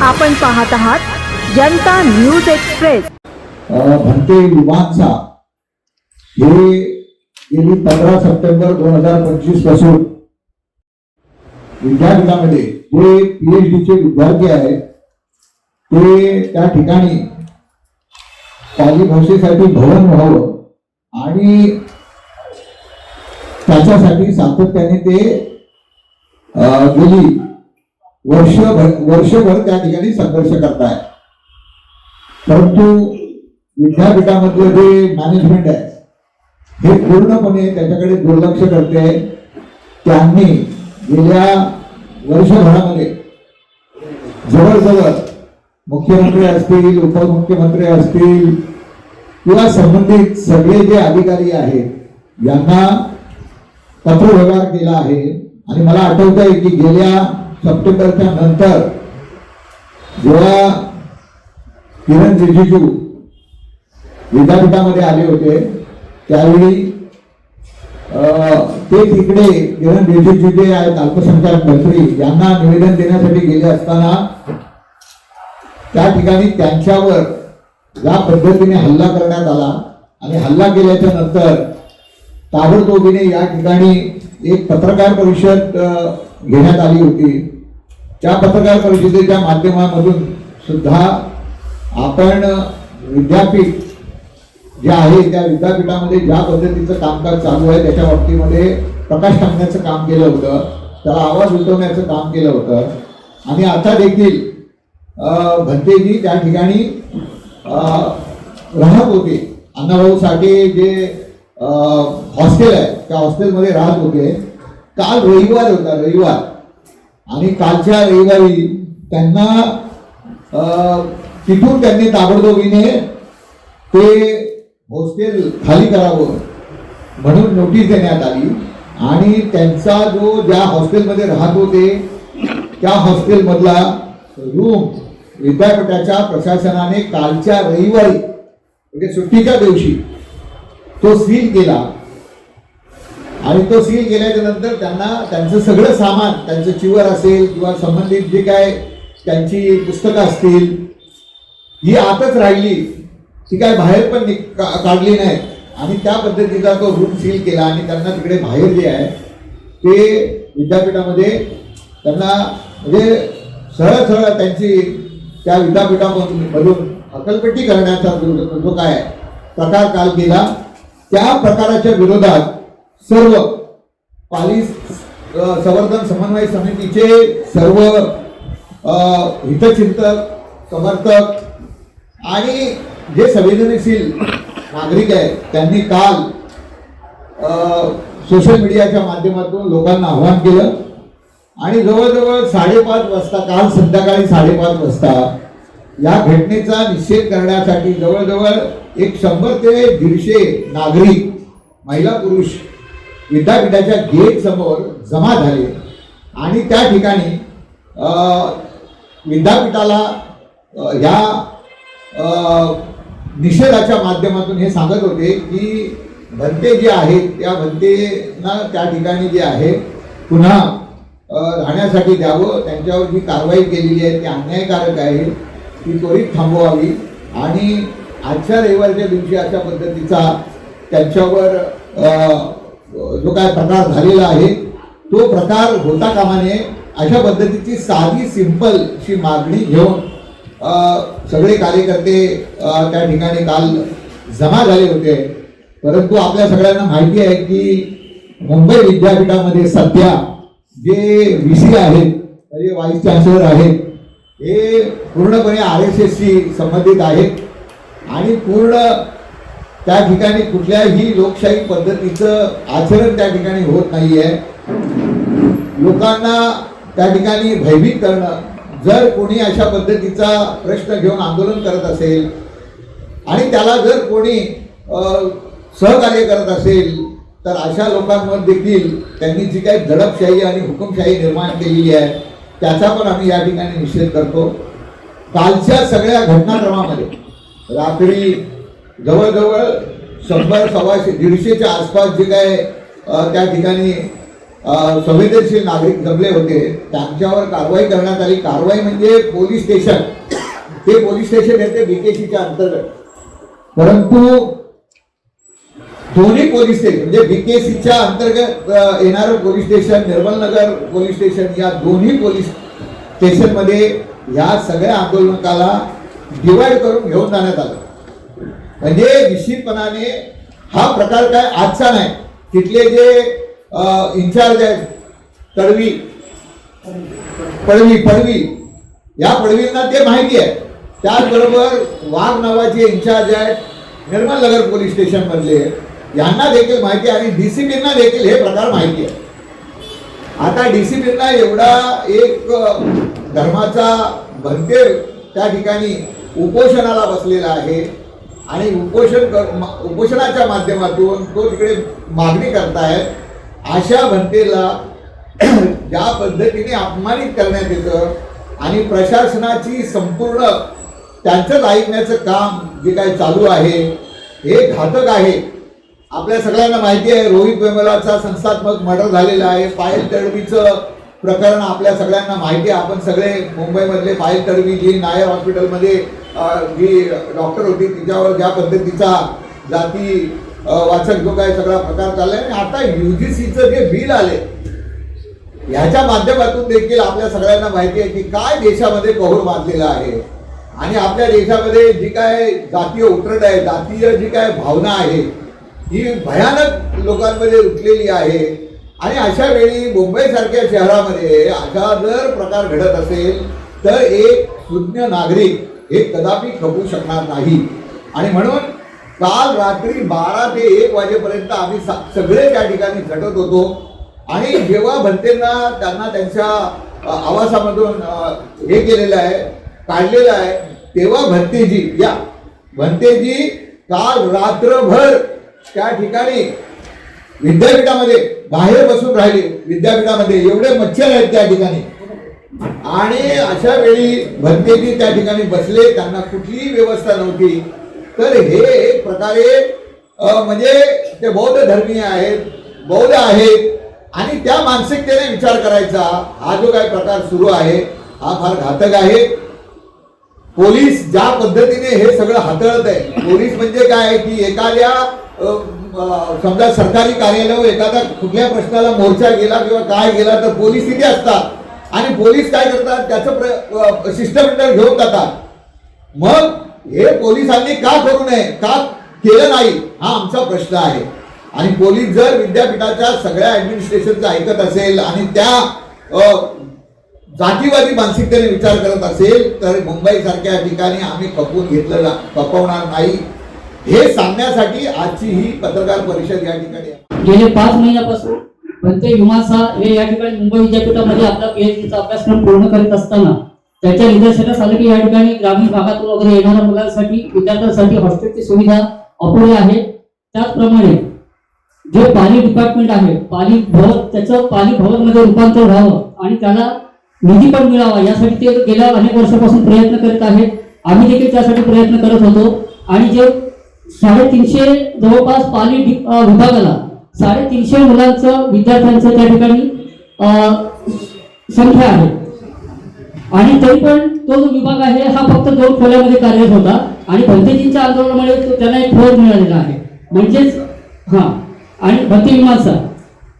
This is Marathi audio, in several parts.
आपण पाहत आहात जनता न्यूज एक्सप्रेस। भंते विमानचा हे गेली 15 सप्टेंबर 2025 पासून विद्यापीठामध्ये जे PhD चे विद्यार्थी आहेत ते त्या ठिकाणी पाली भाषेसाठी भवन व्हावं आणि त्याच्यासाठी सातत्याने ते गेली वर्षभर त्या ठिकाणी संघर्ष करताय। परंतु विद्यापीठामधलं जे मॅनेजमेंट आहे हे पूर्णपणे त्याच्याकडे दुर्लक्ष करते। त्यांनी गेल्या वर्षभरामध्ये जवळजवळ मुख्यमंत्री असतील, उपमुख्यमंत्री असतील किंवा संबंधित सगळे जे अधिकारी आहेत यांना पत्रव्यवहार केला आहे। आणि मला आठवत आहे की गेल्या सप्टेंबरच्या नंतर जेव्हा किरण रिजिजू विद्यापीठामध्ये आले होते त्यावेळी ते तिकडे किरण रिजिजू जे आहेत अल्पसंख्याक मंत्री यांना निवेदन देण्यासाठी गेले असताना त्या ठिकाणी त्यांच्यावर ज्या पद्धतीने हल्ला करण्यात आला आणि हल्ला केल्याच्या नंतर ताबडतोबीने या ठिकाणी एक पत्रकार परिषद घेण्यात आली होती। त्या पत्रकार परिषदेच्या माध्यमामधून सुद्धा आपण विद्यापीठ जे आहे त्या विद्यापीठामध्ये ज्या पद्धतीचं कामकाज चालू आहे त्याच्या बाबतीमध्ये प्रकाश टाकण्याचं काम केलं होतं, त्याला आवाज उठवण्याचं काम केलं होतं। आणि आता देखील भंतेजी त्या ठिकाणी राहत होते। अण्णाभाऊ साठे जे हॉस्टेल आहे त्या हॉस्टेलमध्ये राहत होते। काल रविवार होता, रविवार, आणि कालच्या रविवारी त्यांना तिथून त्यांनी ताबडतोबीने ते हॉस्टेल खाली करावं म्हणून नोटीस देण्यात आली। आणि त्यांचा जो ज्या हॉस्टेलमध्ये राहत होते त्या हॉस्टेलमधला रूम विद्यापीठाच्या प्रशासनाने कालच्या रविवारी म्हणजे सुट्टीच्या दिवशी तो सील केला। आणि तो सील केल्याच्या नंतर त्यांना त्यांचं सगळं सामान, त्यांचं चिवर असेल किंवा संबंधित जे काय त्यांची पुस्तकं असतील ही आतच राहिली, ती काय बाहेर पण काढली नाही। आणि त्या पद्धतीचा तो रूम सील केला आणि त्यांना तिकडे बाहेर जे आहे ते विद्यापीठामध्ये त्यांना म्हणजे सरळ त्यांची त्या विद्यापीठामधून हकलपट्टी करण्याचा जो काय प्रकार काल केला त्या प्रकाराच्या विरोधात सर्व पाली संवर्धन समन्वय समितीचे सर्व हितचिंतक, समर्थक आणि जे संवेदनशील नागरिक आहेत त्यांनी काल सोशल मीडियाच्या माध्यमातून लोकांना आवाहन केलं। आणि जवळजवळ 5:30 वाजता काल संध्याकाळी 5:30 वाजता या घटनेचा निषेध करण्यासाठी जवळजवळ 100 ते 150 नागरिक, महिला पुरुष विद्यापीठाच्या गेट समोर जमा झाले। आणि त्या ठिकाणी विद्यापीठाला या निषेधाच्या माध्यमातून हे सांगत होते की भंते जे आहेत त्या भंतेंना त्या ठिकाणी जे आहे पुन्हा राहण्यासाठी द्यावं, त्यांच्यावर जी कारवाई केलेली आहे ती अन्यायकारक आहे, ती त्वरित थांबवावी। आणि आजच्या रविवारच्या दिवशी अशा पद्धतीचा त्यांच्यावर जो काय प्रकार झालेला आहे तो प्रकार होता कामा नये, अशा पद्धतीची साधी सिंपल अशी मागणी घेऊन सगळे कार्यकर्ते त्या ठिकाणी काल जमा झाले होते। परंतु आपल्या सगळ्यांना माहिती आहे की मुंबई विद्यापीठामध्ये सध्या जे VC आहेत म्हणजे व्हाईस चान्सलर आहेत हे पूर्णपणे RSSशी संबंधित आहेत आणि पूर्ण त्या ठिकाणी कुठल्याही लोकशाही पद्धतीचं आचरण त्या ठिकाणी होत नाहीये। लोकांना त्या ठिकाणी भयभीत करणं, जर कोणी अशा पद्धतीचा प्रश्न घेऊन आंदोलन करत असेल आणि त्याला जर कोणी सहकार्य करत असेल तर अशा लोकांवर देखील त्यांनी जी काही दडपशाही आणि हुकुमशाही निर्माण केलेली आहे त्याचा पण आम्ही या ठिकाणी निषेध करतो। कालच्या सगळ्या घटनाक्रमामध्ये रात्री जवळजवळ 100, 125, 150च्या आसपास जे काय त्या ठिकाणी संवेदनशील नागरिक जमले होते त्यांच्यावर कारवाई करण्यात आली. कारवाई म्हणजे पोलीस स्टेशन, ते पोलीस स्टेशन येते बीकेसीच्या अंतर्गत. परंतु दोन्ही पोलीस स्टेशन म्हणजे बीकेसीच्या अंतर्गत येणारं police station, Nirmalnagar police station, या दोन्ही पोलीस स्टेशनमध्ये या सगळ्या आंदोलकाला डिवाइड करून घेऊन जाण्यात आलं. म्हणजे निश्चितपणाने हा प्रकार काय आजचा नाही. तिथले जे इन्चार्ज आहेत पडवी या पडवींना ते माहिती आहे. त्याचबरोबर वाघ नावाचे इन्चार्ज आहेत निर्मलनगर पोलीस स्टेशन मधले, यांना देखील माहिती आहे आणि डीसीपींना देखील हे प्रकार माहिती आहे. आता डीसीपींना एवढा एक धर्माचा भंते त्या ठिकाणी उपोषणाला बसलेला आहे आणि उपोषणाच्या माध्यमातून तो तिकडे मागणी करतायत. अशा भंतेला ज्या पद्धतीने अपमानित करण्यात येतं आणि प्रशासनाची संपूर्ण त्यांचंच ऐकण्याचं काम जे काही चालू आहे हे घातक आहे. आपल्या सगळ्यांना माहिती आहे रोहित वेमुलाचा संस्थात्मक मर्डर झालेला आहे. पायल तडवीचं प्रकरण आपल्या सगळ्यांना माहिती आहे. आपण सगळे मुंबईमधले पायल तडवी जी नायर हॉस्पिटलमध्ये जी डॉक्टर होती तिच्यावर ज्या पद्धतीचा जाती वाचक जो काय सगळा प्रकार चाललाय आणि आता UGCचं जे बिल आले ह्याच्या माध्यमातून देखील आपल्या सगळ्यांना माहिती आहे की काय देशामध्ये कहर माजलेला आहे आणि आपल्या देशामध्ये जी काय जातीय उतरड आहे, जातीय जी काय भावना आहे ही भयानक लोकांमध्ये रुतलेली आहे. आणि अशा वेळी मुंबईसारख्या शहरामध्ये अशा जर प्रकार घडत असेल तर एक सुज्ञ नागरिक हे कदापि खपू शकणार नाही. आणि म्हणून काल रात्री 12 ते 1 वाजेपर्यंत आम्ही सगळे त्या ठिकाणी झटत होतो आणि जेव्हा भंतेंना त्यांना त्यांच्या आवासामधून हे केलेलं आहे, काढलेलं आहे, तेव्हा भंतेजी काल रात्रभर त्या ठिकाणी विद्यापीठामध्ये बाहेर बसून राहिले. विद्यापीठामध्ये एवढे मच्छर आहेत त्या ठिकाणी आणि अशा वेळी भंतेजी त्या ठिकाणी बसले, त्यांना कुठलीही व्यवस्था नव्हती. तर हे एक प्रकारे म्हणजे ते बौद्ध धर्मीय आहेत, बौद्ध आहेत आणि त्या मानसिकतेने विचार करायचा. हा जो काही प्रकार सुरू आहे हा फार घातक आहे. पोलीस ज्या पद्धतीने हे सगळं हाताळत आहे, पोलीस म्हणजे काय की एखाद्या समजा सरकारी कार्यालयावर एखादा कुठल्या प्रश्नाला मोर्चा गेला किंवा काय गेला तर पोलीस तिथे असतात आणि पोलीस काय करतात त्याचं शिष्टमंडळ घेऊन जातात. मग हे पोलिसांनी का करू नये, का केलं नाही, हा आमचा प्रश्न आहे. आणि पोलीस जर विद्यापीठाच्या सगळ्या ऍडमिनिस्ट्रेशनचं ऐकत असेल आणि त्या जातीवादी मानसिकतेने विचार करत असेल तर मुंबई सारख्या ठिकाणी आम्ही खपवणार नाही हे सांगण्यासाठी आजची ही पत्रकार परिषद या ठिकाणी आहे. गेले 5 महिन्यापासून भंते विमासा हे या ठिकाणी मुंबई विद्यापीठामध्ये आपला PhDचा अभ्यासक्रम पूर्ण करीत असताना त्याच्या निदर्शनास आलं की या ठिकाणी ग्रामीण भागातून वगैरे येणाऱ्या मुलांसाठी विद्यार्थ्यांसाठी हॉस्टेलची सुविधा अपुरी आहे. त्याचप्रमाणे जे पाली डिपार्टमेंट आहे, पाली भवन, त्याचं पाली भवनमध्ये रूपांतर व्हावं आणि त्याला निधी पण मिळावा यासाठी ते गेल्या अनेक वर्षापासून प्रयत्न करत आहेत. आम्ही देखील त्यासाठी प्रयत्न करत होतो आणि जे 350 जवळपास पाली विभागाला 350 मुलांचं विद्यार्थ्यांचं त्या ठिकाणी संख्या आहे आणि तरी पण तो जो विभाग आहे हा फक्त 2 खोल्यामध्ये कार्यरत होता आणि भंतेजींच्या आंदोलनामुळे त्यांना एक फ्लोर मिळालेला आहे म्हणजेच आणि भंते विमानसा.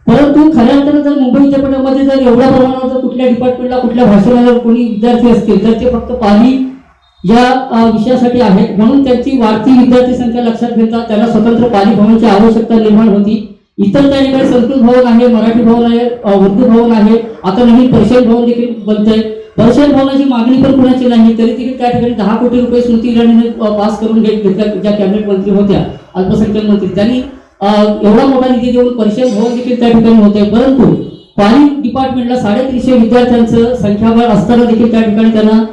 परंतु खऱ्या अर्थानं जर मुंबई विद्यापीठामध्ये जर एवढ्या प्रमाणावर जर कुठल्या डिपार्टमेंटला कुठल्या भाषेला जर कोणी विद्यार्थी असतील तर ते फक्त पाली या विषयासाठी आहे. म्हणून त्यांची वाढती विद्यार्थी संख्या लक्षात घेता त्यांना स्वतंत्र पाली भवनाची आवश्यकता निर्माण होती. इतर त्या ठिकाणी संस्कृत भवन आहे, मराठी भवन आहे, उर्दू भवन आहे, आता नवीन पर्शियन भवन देखील बनतंय. पर्शियन भवनाची मागणी पण कुणाची नाही तरी देखील त्या ठिकाणी 10 कोटी रुपये स्मृती इराणीने पास करून घेतल्या. ज्या कॅबिनेट मंत्री होत्या अल्पसंख्याक मंत्री त्यांनी एवढा मोठा निधी देऊन पर्शियन भवन देखील त्या ठिकाणी होते. परंतु पाली डिपार्टमेंटला 350 विद्यार्थ्यांचं संख्याबळ असताना देखील त्या ठिकाणी त्यांना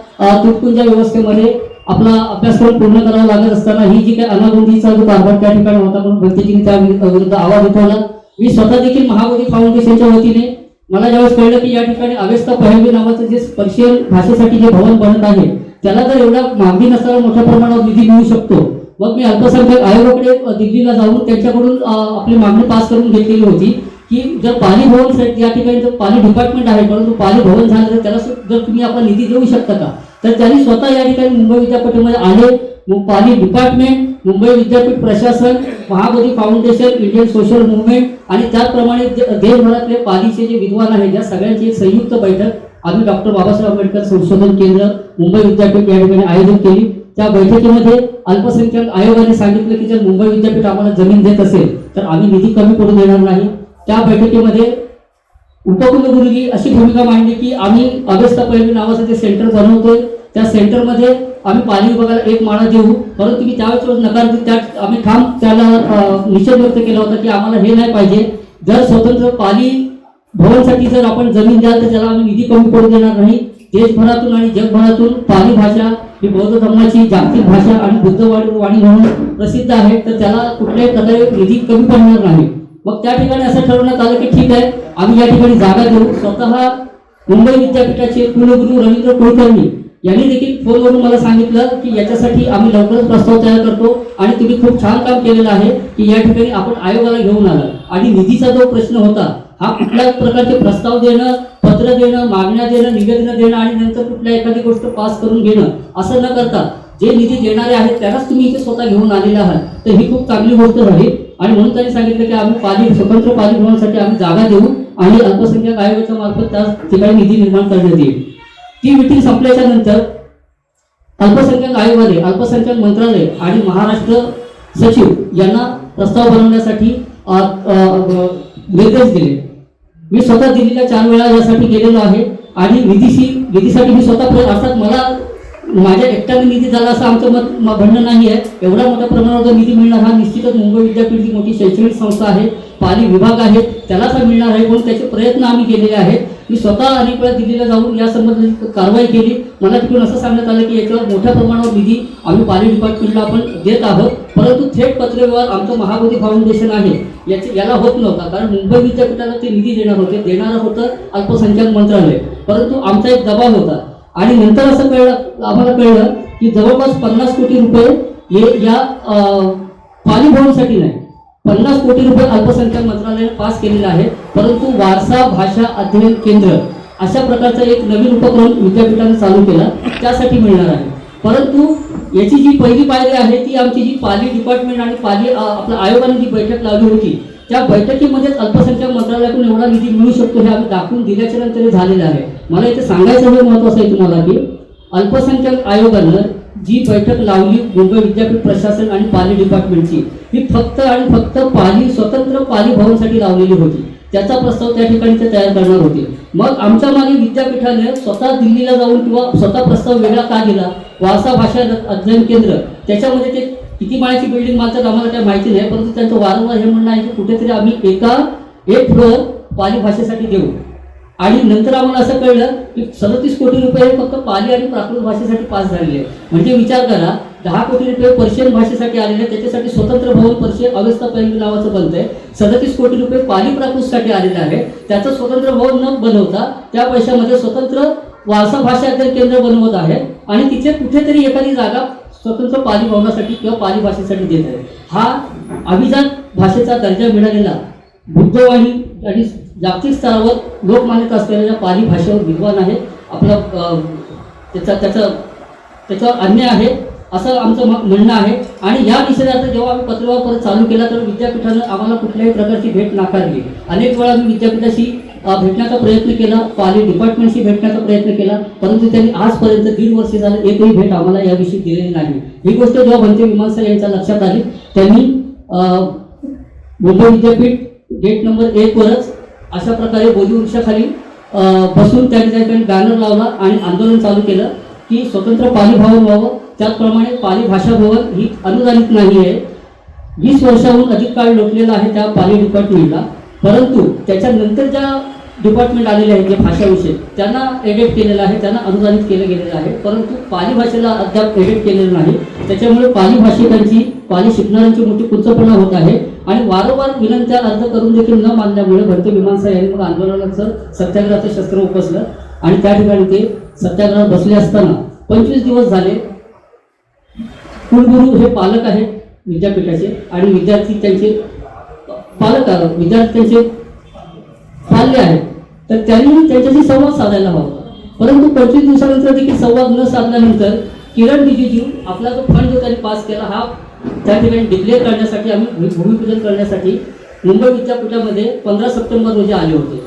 तुटपुंजा व्यवस्थेमध्ये आपला अभ्यासक्रम पूर्ण करावा लागत असताना ही जी काही अनागोंदीचा जो कारभार त्या ठिकाणी होता म्हणून भंतेजींनी त्या विरुद्ध आवाज उठवला. मी स्वतः देखील महाबोधी फाउंडेशनच्या वतीने मला ज्यावेळेस कळलं की या ठिकाणी अवेस्ता पहलवी नावाचं जे पर्शियन भाषेसाठी जे भवन बनत आहे त्याला जर एवढ्या मागणी नसताना मोठ्या प्रमाणावर निधी मिळू शकतो, मग मी अल्पसंख्याक आयोगाकडे दिल्लीला जाऊन त्यांच्याकडून आपली मागणी पास करून घेतलेली होती की जर पाली भवन या ठिकाणी जर पाली डिपार्टमेंट आहे परंतु पाली भवन झालं तर त्याला जर तुम्ही आपला निधी देऊ शकता का, तर त्यांनी स्वतः या ठिकाणी मुंबई विद्यापीठामध्ये आले. पाली डिपार्टमेंट, मुंबई विद्यापीठ प्रशासन, Mahabodhi foundation, Indian social movement आणि त्याचप्रमाणे देशभरातले पालीचे जे विद्वान आहेत या सगळ्यांची एक संयुक्त बैठक आम्ही डॉक्टर बाबासाहेब आंबेडकर संशोधन केंद्र मुंबई विद्यापीठ या ठिकाणी आयोजित केली. त्या बैठकीमध्ये अल्पसंख्याक आयोगाने सांगितलं की जर मुंबई विद्यापीठ आम्हाला जमीन देत असेल तर आम्ही निधी कमी पडू देणार नाही. त्या बैठकीमध्ये उपकुलगुरूंनी अशी भूमिका मांडली की आम्ही अगस्ता पैलवी नावाचं ते सेंटर बनवतोय, त्या सेंटरमध्ये आम्ही पाली विभागाला एक माळा देऊ, परंतु मी त्यावेळेस नकार देत त्यात आम्ही ठाम त्याला निषेध व्यक्त केला होता की आम्हाला हे नाही पाहिजे. जर स्वतंत्र पाली भवनसाठी जर आपण जमीन द्याल तर त्याला आम्ही निधी कमी पडू देणार नाही. देशभरातून आणि जगभरातून पाली भाषा ही बौद्ध धर्माची जागतिक भाषा आणि बुद्धवाणी म्हणून प्रसिद्ध आहे, तर त्याला कुठल्याही प्रकारे निधी कमी पडणार नाही. मग त्या ठिकाणी असं ठरवण्यात आलं की ठीक आहे, आम्ही या ठिकाणी जागा देऊ. स्वतः मुंबई विद्यापीठाचे कुलगुरू रवींद्र कुलकर्णी यांनी देखील फोनवरून मला सांगितलं की याच्यासाठी आम्ही लवकरच प्रस्ताव तयार करतो आणि तुम्ही खूप छान काम केलेलं आहे की या ठिकाणी आपण आयोगाला घेऊन आला. आणि निधीचा जो प्रश्न होता हा कुठल्याच प्रकारचे प्रस्ताव देणं, पत्र देणं, मागण्या देणं, निवेदनं देणं आणि नंतर कुठल्या एखादी गोष्ट पास करून घेणं असं न करता जे निधी देणारे आहेत त्यालाच तुम्ही इथे स्वतः घेऊन आलेले आहात, तर ही खूप चांगली गोष्ट झाली. आणि म्हणून त्यांनी सांगितलं की आम्ही स्वतंत्र पाली भवनासाठी आम्ही जागा देऊ आणि अल्पसंख्याक आयोगाच्या मार्फत त्या ठिकाणी निधी निर्माण करण्यात येईल. ती मीटिंग संपल्याच्या नंतर अल्पसंख्याक आयोगाने अल्पसंख्याक मंत्रालय आणि महाराष्ट्र सचिव यांना प्रस्ताव बनवण्यासाठी निर्देश दिले. मी स्वतः दिल्लीला 4 वेळा यासाठी गेलेलो आहे आणि निधीसाठी मी स्वतः अर्थात मला माझ्या एकट्याने निधी झाला असं आमचं म्हणणं नाही आहे. एवढ्या मोठ्या प्रमाणावर निधी मिळणार हा निश्चितच मुंबई विद्यापीठ ही मोठी शैक्षणिक संस्था आहे, पाली विभाग आहे, त्यालाच हा मिळणार आहे म्हणून त्याचे प्रयत्न आम्ही केलेले आहेत. मी स्वतः अनेक वेळा दिल्लीला जाऊन या संबंधी कारवाई केली. मला तिकडून असं सांगण्यात आलं की याच्यावर मोठ्या प्रमाणावर निधी आम्ही पाली डिपार्टमेंटला आपण देत आहोत, परंतु थेट पत्रव्यवहार आमचं महाबोधी फाउंडेशन आहे याला होत नव्हता, कारण मुंबई विद्यापीठाला ते निधी देणारं होतं अल्पसंख्याक मंत्रालय, परंतु आमचा एक दबाव होता. आणि नंतर असं आम्हाला कळलं की जवळपास 50 कोटी रुपये हे या पाली भवनसाठी नाही, 50 कोटी रुपये अल्पसंख्याक मंत्रालयाने पास केलेला आहे, परंतु वारसा भाषा अध्ययन केंद्र अशा प्रकारचा एक नवीन उपक्रम विद्यापीठाने चालू केला त्यासाठी मिळणार आहे. परंतु याची जी पहिली पायरी आहे ती आमची जी पाली डिपार्टमेंट आणि पाली आपल्या आयोगाने जी बैठक लावली होती त्या बैठकीमध्येच अल्पसंख्याक मंत्रालयातून एवढा निधी मिळू शकतो हे आम्ही दाखवून दिल्याच्या नंतर झालेलं आहे. मला इथे सांगायचं हे महत्त्वाचं आहे तुम्हाला की अल्पसंख्याक आयोगानं जी बैठक लावली मुंबई विद्यापीठ प्रशासन आणि पाली डिपार्टमेंटची ही फक्त आणि फक्त स्वतंत्र पाली भवनसाठी लावलेली होती. त्याचा प्रस्ताव त्या ठिकाणी ते तयार करणार होते. मग आमच्या मागे विद्यापीठाने स्वतः दिल्लीला जाऊन किंवा स्वतः प्रस्ताव वेगळा का दिला, वारसा भाषा अध्ययन केंद्र त्याच्यामध्ये ते किती माळ्याची बिल्डिंग बांधतात आम्हाला काही माहिती नाही, परंतु त्यांचं वारंवार हे म्हणणं आहे की कुठेतरी आम्ही एक फ्लोअर पाली भाषेसाठी देऊ. आणि नंतर आम्हाला असं कळलं की 37 कोटी रुपये फक्त पाली आणि प्राकृत भाषेसाठी पास झालेले आहेत. म्हणजे विचार करा, 10 कोटी रुपये पर्शियन भाषेसाठी आलेले, त्याच्यासाठी स्वतंत्र भवन पर्शियन अगस्ता पैलवी नावाचं बनतंय. 37 कोटी रुपये पाली प्राकृतसाठी आलेले आहे. त्याचं स्वतंत्र भवन न बनवता त्या पैशामध्ये स्वतंत्र वारसा भाषा अध्ययन केंद्र बनवत आहे आणि तिथे कुठेतरी एखादी जागा स्वतंत्र पाली भवनासाठी किंवा पाली भाषेसाठी देत आहे. हा अभिजात भाषेचा दर्जा मिळालेला बुद्धवाणी आणि जागतिक स्तरावर लोकमान्यता असलेल्या ज्या पाली भाषेवर विद्वान आहेत आपला त्याच्यावर अन्याय आहे असं आमचं म्हणणं आहे. आणि या निषेधार्थ जेव्हा आम्ही पत्रव्यवहार परत चालू केला तर विद्यापीठानं आम्हाला कुठल्याही प्रकारची भेट नाकारली. अनेक वेळा आम्ही विद्यापीठाशी भेटण्याचा प्रयत्न केला, पाली डिपार्टमेंटशी भेटण्याचा प्रयत्न केला, परंतु त्यांनी आजपर्यंत 1.5 वर्ष झालं एकही भेट आम्हाला याविषयी दिलेली नाही. ही गोष्ट जेव्हा भंते विमानसा यांच्या लक्षात आली त्यांनी मुंबई विद्यापीठ गेट नंबर 1 वरच अशा प्रकारे बोधिवृक्षाखाली बसून त्यांनी त्या ठिकाणी बॅनर लावला आणि आंदोलन चालू केलं की स्वतंत्र पाली भवन व्हावं. त्याचप्रमाणे पाली भाषा भवन ही अनुदानित नाही आहे. 20 वर्षाहून अधिक काळ लोटलेला आहे त्या पाली डिपार्टमेंटला, परंतु त्याच्यानंतर ज्या डिपार्टमेंट आलेले आहेत जे भाषा विषय त्यांना एडिट केलेलं आहे, त्यांना अनुदानित केलं गेलेलं आहे, परंतु पाली भाषेला अद्याप एडिट केलेलं नाही. त्याच्यामुळे पाली भाषिकांची पाली शिकणाऱ्यांची मोठी कुचपणा होत आहे आणि वारंवार विनंत्या अर्ज करून देखील न मानल्यामुळे भंते विमानसा यांनी मग आंदोलनाचं सत्याग्रहाचं शस्त्र उपसलं आणि त्या ठिकाणी ते सत्याग्रहात बसले असताना 25 दिवस झाले. कुलगुरू हे पालक आहेत विद्यापीठाचे आणि विद्यार्थी त्यांचे पालक विद्यार्थी त्यांचे चालले आहेत तर त्यांनी त्यांच्याशी संवाद साधायला हवा. परंतु 25 दिवसानंतर देखील संवाद न साधल्यानंतर किरण रिजिजू आपला जो फंड जो त्यांनी पास केला हा त्या ठिकाणी डिक्लेअर करण्यासाठी आम्ही भूमिपूजन करण्यासाठी मुंबई विद्यापीठामध्ये 15 सप्टेंबर रोजी आले होते.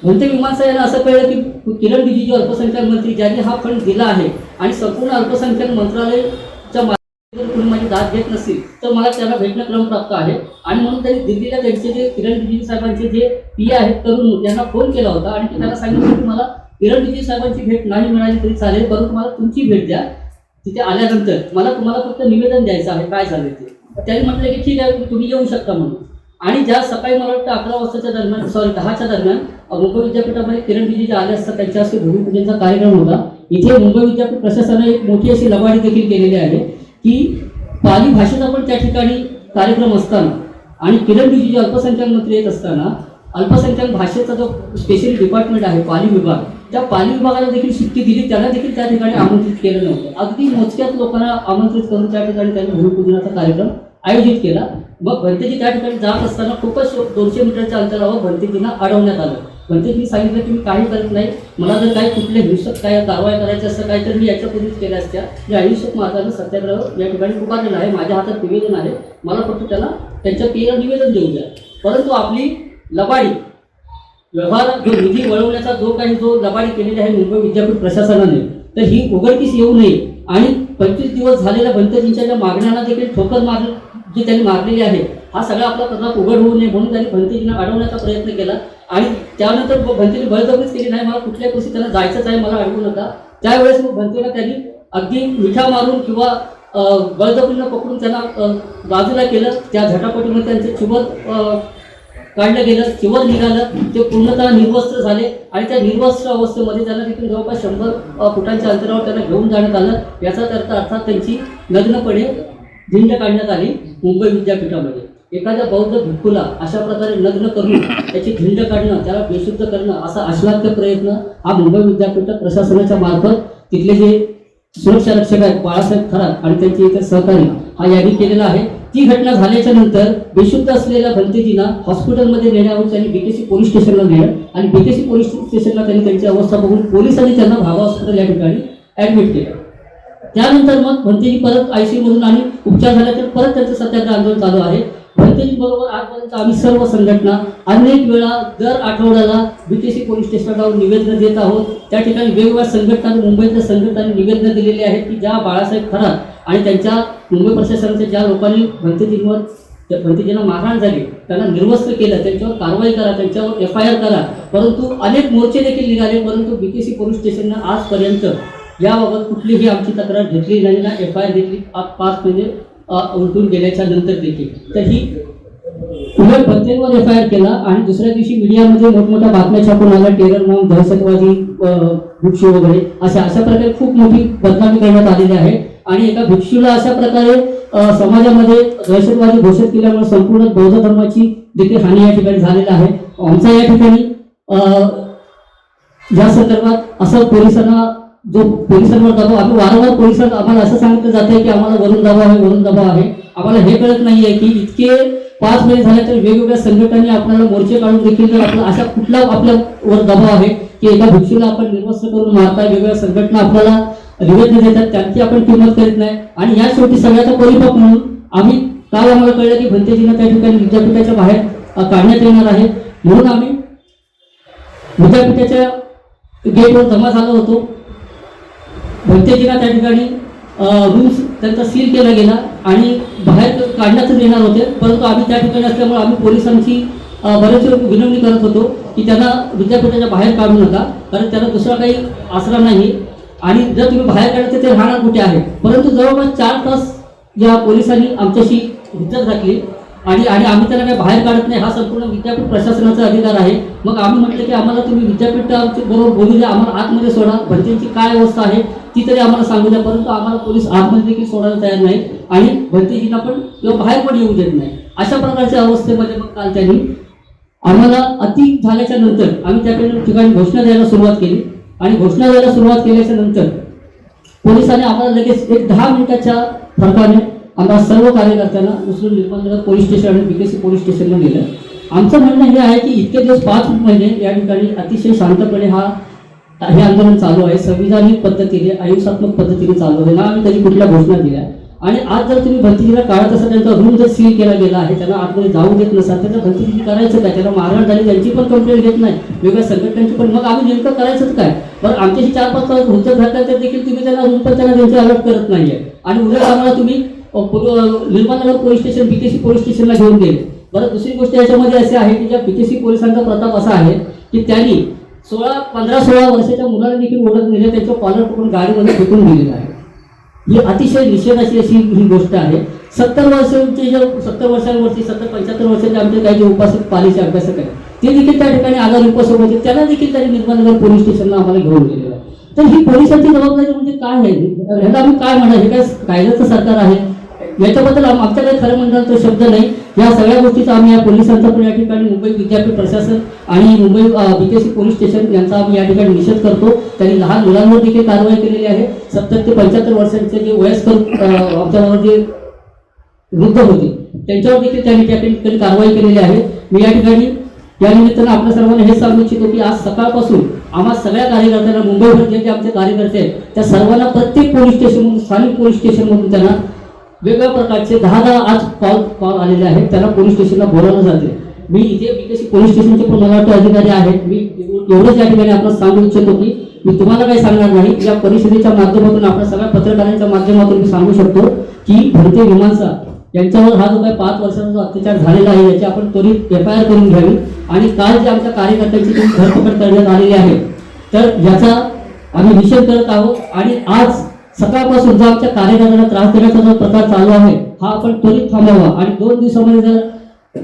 बहुतेक मीमांसा यांना असं कळलं की किरण रिजिजू अल्पसंख्याक मंत्री ज्यांनी हा फंड दिला आहे आणि संपूर्ण अल्पसंख्याक मंत्रालयाच्या माध्यमातून कोणी माझी दाद घेत नसेल तर मला त्यांना भेटणं क्रमप्राप्त आहे. आणि म्हणून त्यांनी दिल्लीला त्यांचे जे किरण रिजिजू साहेबांचे जे पी आहेत तरुण त्यांना फोन केला होता आणि ते त्यांना सांगितलं की मला किरण रिजिजू साहेबांची भेट नाही मिळाली तरी चालेल, परंतु मला तुमची भेट द्या. तिथे आल्यानंतर तुम्हाला फक्त निवेदन द्यायचं आहे काय झालं ते. त्यांनी म्हटलं की ठीक आहे तुम्ही येऊ शकता म्हणून. आणि ज्या सकाळी मला वाटतं 11 वाजताच्या दरम्यान 10च्या दरम्यान मुंबई विद्यापीठामध्ये किरण रिजिजू आले असता त्यांच्या हस्ते भूमिपूजनचा कार्यक्रम होता. इथे मुंबई विद्यापीठ प्रशासनाने एक मोठी अशी लबाडी देखील केलेली आहे की पाली भाषेचा पण त्या ठिकाणी कार्यक्रम असताना आणि किरण रिजिजू अल्पसंख्याक मंत्री येत असताना अल्पसंख्याक भाषेचा जो स्पेशल डिपार्टमेंट आहे पाली विभाग त्या पाली विभागाला देखील सुट्टी दिली, त्यांना देखील त्या ठिकाणी आमंत्रित केलं नव्हतं. अगदी मोजक्याच लोकांना आमंत्रित करून त्या ठिकाणी त्यांनी भूमिपूजनाचा कार्यक्रम आयोजित केला. मग भंतेजी त्या ठिकाणी जात असताना खूपच 200 मीटरच्या अंतरावर भंतेजींना अडवण्यात आलं. भंतेजींनी सांगितलं की मी काही करत नाही, मला जर काही कुठले हिंसक काय कारवाई करायची असं काही तर मी याच्यापूर्वीच केल्या असत्या. या अहिंसक मार्गाने सत्याग्रह या ठिकाणी पुकारलेला आहे, माझ्या हातात निवेदन आहे, मला फक्त त्याला त्यांच्या पेला निवेदन देऊ द्या. परंतु आपली लबाडी व्यवहार जो निधी वळवण्याचा जो लबाडी केलेली आहे मुंबई विद्यापीठ प्रशासनाने तर ही उघडकीस येऊ नये आणि 25 दिवस झालेल्या भंतेजींच्या ज्या मागण्यांना देखील ठोकर जी त्यांनी मारलेली आहे हा सगळा आपला प्रताप उघड होऊ नये म्हणून त्यांनी भंतेजींना अडवण्याचा प्रयत्न केला. आणि त्यानंतर भंतेने बळजबरीच केली नाही, मला कुठल्याही गोष्टी त्यांना जायचंच आहे, मला अडवू नका. त्यावेळेस मग भंतेला त्यांनी अगदी मिठा मारून किंवा बळजबरीनं पकडून त्यांना बाजूला केलं. त्या झटापटीमध्ये त्यांचे चिवर काढलं गेलं, चिवर निघालं, ते पूर्णतः निर्वस्त्र झाले आणि त्या निर्वस्त्र अवस्थेमध्ये त्यांना तिथून जवळपास 100 फुटांच्या अंतरावर त्यांना घेऊन जाण्यात आलं. याचाच अर्थ अर्थात त्यांची नग्नपणे झिंड काढण्यात आली मुंबई विद्यापीठामध्ये. एखाद्या बौद्ध भिक्खूला अशा प्रकारे नग्न करून त्याची झिंड काढणं, त्याला बेशुद्ध करणं असा आश्लाघ्य प्रयत्न हा मुंबई विद्यापीठ प्रशासनाच्या मार्फत तिथले जे सुरक्षा रक्षक आहेत बाळासाहेब थरात आणि त्यांचे इतर सहकारी हा यांनी केलेला आहे. ती घटना झाल्याच्या नंतर बेशुद्ध असलेल्या भंतेजींना हॉस्पिटलमध्ये नेण्यावर त्यांनी बीकेसी पोलीस स्टेशनला नेलं आणि बीकेसी पोलीस स्टेशनला त्यांनी त्यांची अवस्था बघून पोलिसांनी त्यांना भावा हॉस्पिटल या ठिकाणी ऍडमिट केलं. त्यानंतर मग भंतेजी परत ICU मधून आणि उपचार झाल्यानंतर परत त्यांचं सत्याग्रह आंदोलन चालू आहे. भंतेजी बरोबर आजपर्यंत आम्ही सर्व संघटना अनेक वेळा दर आठवड्याला बीकेसी पोलीस स्टेशनला जाऊन निवेदन देत आहोत. त्या ठिकाणी वेगवेगळ्या संघटनांनी मुंबईतल्या संघटनांनी निवेदनं दिलेली आहेत की ज्या बाळासाहेब थरात आणि त्यांच्या मुंबई प्रशासनाच्या ज्या लोकांनी भंतेजींना मारहाण झाली त्यांना निर्वस्त्र केलं, त्यांच्यावर कारवाई करा, त्यांच्यावर FIR करा. परंतु अनेक मोर्चे देखील निघाले, परंतु बीकेसी पोलीस स्टेशननं आजपर्यंत याबाबत कुठलीही आमची तक्रार घेतली नाही ना FIR घेतली 5 महिने उलटून गेल्याच्या नंतर देखील. तर ही उलट भंतेंवर FIR केला आणि दुसऱ्या दिवशी मीडियामध्ये मोठमोठ्या बातम्या छापून आल्या, टेरर मॉम, दहशतवादी भिक्षू वगैरे अशा प्रकारे खूप मोठी बदनामी करण्यात आलेली आहे. आणि एका भिक्षूला अशा प्रकारे समाजामध्ये दहशतवादी घोषित केल्यामुळे संपूर्ण बौद्ध धर्माची देखील हानी या ठिकाणी झालेला आहे. आमचा या ठिकाणी या संदर्भात असं पोलिसांवर दबाव आम्ही वारंवार पोलिसांना आम्हाला असं सांगितलं जात आहे की आम्हाला वरून दबाव आहे. आम्हाला हे कळत नाहीये की इतके 5 महिने झाले तर वेगवेगळ्या संघटनांनी आपल्याला मोर्चे काढून देखील अशा कुठला आपल्यावर दबाव आहे की एका भिक्षूला आपण निर्वस्त्र करून मारताय, वेगवेगळ्या संघटना आपल्याला निवेदन देतात त्यांची आपण किंमत करीत नाही. आणि या शेवटी सगळ्याचा परिपाक म्हणून आम्ही काल आम्हाला कळलं की भंतेजींना त्या ठिकाणी विद्यापीठाच्या बाहेर काढण्यात येणार आहे. म्हणून आम्ही विद्यापीठाच्या गेटवर जमा झालो होतो. भंतेजींना त्या ठिकाणी रूम्स त्यांचा सील केला गेला आणि बाहेर काढण्यातच येणार होते. परंतु आम्ही त्या ठिकाणी असल्यामुळे आम्ही पोलिसांची बरेच विनंती करत होतो की त्यांना विद्यापीठाच्या बाहेर काढू नका, कारण त्यांना दुसरा काही आसरा नाही आणि जर तुम्ही बाहेर काढायचं ते राहणार कुठे आहे. परंतु जवळपास 4 तास या पोलिसांनी आमच्याशी हिज्जत घातली आणि आम्ही त्यांना काही बाहेर काढत नाही, हा संपूर्ण विद्यापीठ प्रशासनाचा अधिकार आहे. मग आम्ही म्हटलं की आम्हाला तुम्ही विद्यापीठाच्या बरोबर बोलू द्या, आम्हाला आतमध्ये सोडा, भंतेची काय अवस्था आहे ती तरी आम्हाला सांगू द्या. परंतु आम्हाला पोलीस आतमध्ये देखील सोडायला तयार नाही आणि भंतेजींना पण किंवा बाहेर पण येऊ देत नाही. अशा प्रकारच्या अवस्थेमध्ये मग काल त्यांनी आम्हाला अति झाल्याच्या नंतर आम्ही त्या ठिकाणी घोषणा द्यायला सुरुवात केली आणि घोषणा द्यायला सुरुवात केल्याच्या नंतर पोलिसांनी आम्हाला लगेच एक 10 मिनिटाच्या फरकाने आम्हाला सर्व कार्यकर्त्यांना उचलून निर्बंधनगर पोलीस स्टेशन आणि बीकेसी पोलीस स्टेशनला नेलं. आमचं म्हणणं हे आहे की इतके दिवस 5 महिने या ठिकाणी अतिशय शांतपणे हे आंदोलन चालू आहे, संविधानिक पद्धतीने अहिंसात्मक पद्धतीने चालू आहे ना, आम्ही त्याची कुठल्या घोषणा दिल्या. आणि आज जर तुम्ही भंतीजीला काढत असाल, त्यांचा रूम जर सील केला गेला आहे, त्यांना आतमध्ये जाऊ देत नसाल, त्याचं भंतीजी करायचं काय? त्याला मारहाण झाली त्यांची पण कंप्लेंट घेत नाही, वेगळ्या संघटनांची पण. मग आम्ही नेमकं करायचंच काय? बरं, आमच्याशी 4-5 तास हुज्जत घातल्या तर देखील तुम्ही त्यांना रूम पण त्यांना त्यांची अलर्ट करत नाहीये. आणि उद्या आम्हाला तुम्ही Nirmalnagar police station, BKC police स्टेशनला घेऊन गेले. बरं, दुसरी गोष्ट याच्यामध्ये अशी आहे की ज्या बीकेसी पोलिसांचा प्रताप असा आहे की त्यांनी 15-16 वर्षाच्या मुलाला देखील ओढत नेले, त्यांच्या कॉलर पकडून गाडीमध्ये फेकून दिलेलं आहे. ही अतिशय निषेधाची अशी ही गोष्ट आहे. 70 वर्षांचे जे 70 वर्षांवरती 70-75 वर्षाचे आमचे काही जे उपासक पालीचे अभ्यासक आहेत ते देखील त्या ठिकाणी आधार उपासक होते, त्यांना देखील त्यांनी निर्मलनगर पोलीस स्टेशनला आम्हाला घेऊन गेलेलं आहे. तर ही पोलिसांची जबाबदारी म्हणजे काय आहे? ह्याला आम्ही काय म्हणा, हे काय कायद्याचं सरकार आहे? याच्याबद्दल आमच्याकडे खरं म्हणणार तो शब्द नाही. या सगळ्या गोष्टीचा आम्ही या पोलिसांचा पण या ठिकाणी मुंबई विद्यापीठ प्रशासन आणि मुंबई बीकेसी पोलीस स्टेशन यांचा आम्ही या ठिकाणी निषेध करतो. त्यांनी लहान मुलांवर देखील कारवाई केलेली आहे. 70 ते 75 वर्षांचे जे वयस्कर आमच्याबरोबर जे वृद्ध होते त्यांच्यावर देखील त्यांनी त्या ठिकाणी कारवाई केलेली आहे. मी या ठिकाणी या निमित्तानं आपल्या सर्वांना हे सांगू इच्छितो की आज सकाळपासून आम्हा सगळ्या कार्यकर्त्यांना, मुंबईभर जे आमचे कार्यकर्ते आहेत त्या सर्वांना प्रत्येक पोलीस स्टेशनमधून, स्थानिक पोलीस स्टेशनमधून त्यांना वेगवेगळ्या प्रकारचे 10 आज कॉल आलेले आहेत. त्यांना पोलीस स्टेशनला बोलावलं जाते. मी इथे बीकेसी पोलीस स्टेशनचे पण मला वाटतं अधिकारी आहेत. मी एवढंच या ठिकाणी आपल्याला सांगू इच्छितो की मी तुम्हाला काही सांगणार नाही. या परिषदेच्या माध्यमातून आपल्या सगळ्या पत्रकारांच्या माध्यमातून मी सांगू शकतो की भरते विमानचा यांच्यावर हा जो काही 5 वर्षांचा जो अत्याचार झालेला आहे याची आपण त्वरित FIR करून घ्यावी. आणि काल जे आमच्या कार्यकर्त्यांची धरपकड करण्यात आलेली आहे तर याचा आम्ही निषेध करत आहोत. आणि आज सकाळपासून जो आमच्या कार्यकर्त्यांना त्रास देण्याचा जो प्रकार चालू आहे हा आपण त्वरित थांबवावा. आणि 2 दिवसामध्ये जर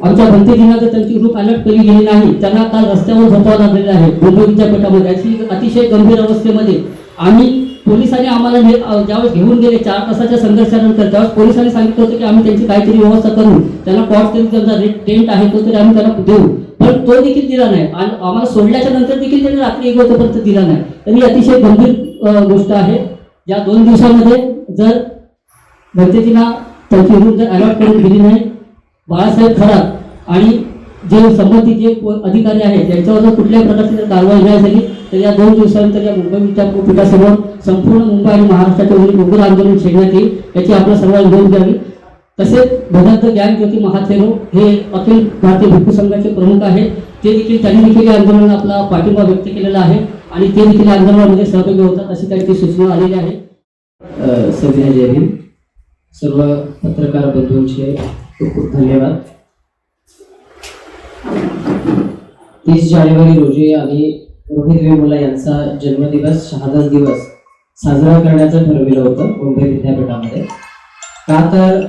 आमच्या भंतेजींना जर त्यांची रूप अलर्ट केली गेली नाही, त्यांना काल रस्त्यावर झोपावं लागलेलं आहे मुंबई विद्यापीठामध्ये. अशी अतिशय गंभीर अवस्थेमध्ये आम्ही पोलिसांनी आम्हाला ज्यावेळेस घेऊन गेले 4 तासाच्या संघर्षानंतर, त्यावेळेस पोलिसांनी सांगितलं होतं की आम्ही त्यांची काहीतरी व्यवस्था करू, त्यांना कॉट तरी त्यांचा टेंट आहे तो तरी आम्ही त्यांना देऊ, पण तो देखील दिला नाही. आणि आम्हाला सोडल्याच्या नंतर देखील त्यांनी रात्री 1 वाजेपर्यंत दिला नाही. तर ही अतिशय गंभीर गोष्ट आहे. या 2 दिवसामध्ये जर भंतेजींना त्यांची रूम जर अलॉट करून दिली नाही, बाळासाहेब खरात आणि जे संबंधित जे अधिकारी आहेत त्यांच्यावर जर कुठल्याही प्रकारची जर कारवाई नाही झाली तर या 2 दिवसानंतर या मुंबई विद्यापीठासमोर संपूर्ण मुंबई आणि महाराष्ट्राच्या वरील उग्र आंदोलन छेडण्यात येईल, याची आपल्या सर्वांनी नोंद घ्यावी. तसेच भगवंत ज्ञान ज्योती महाथेरो हे अखिल भारतीय भिक्खू संघाचे प्रमुख आहेत. ते देखील त्यांनी देखील या आंदोलनाला आपला पाठिंबा व्यक्त केलेला आहे आणि ते देखील या आंदोलनामध्ये सहभागी होतात अशी त्यांची सूचना आलेली आहे. सविनय जय भीम. सर्व पत्रकार बंधूंचे खूप खूप धन्यवाद. 30 जानेवारी रोजी आम्ही रोहित वेमुला यांचा जन्मदिवस, शहादा दिवस साजरा करण्याचं ठरविलं होतं मुंबई विद्यापीठामध्ये. का तर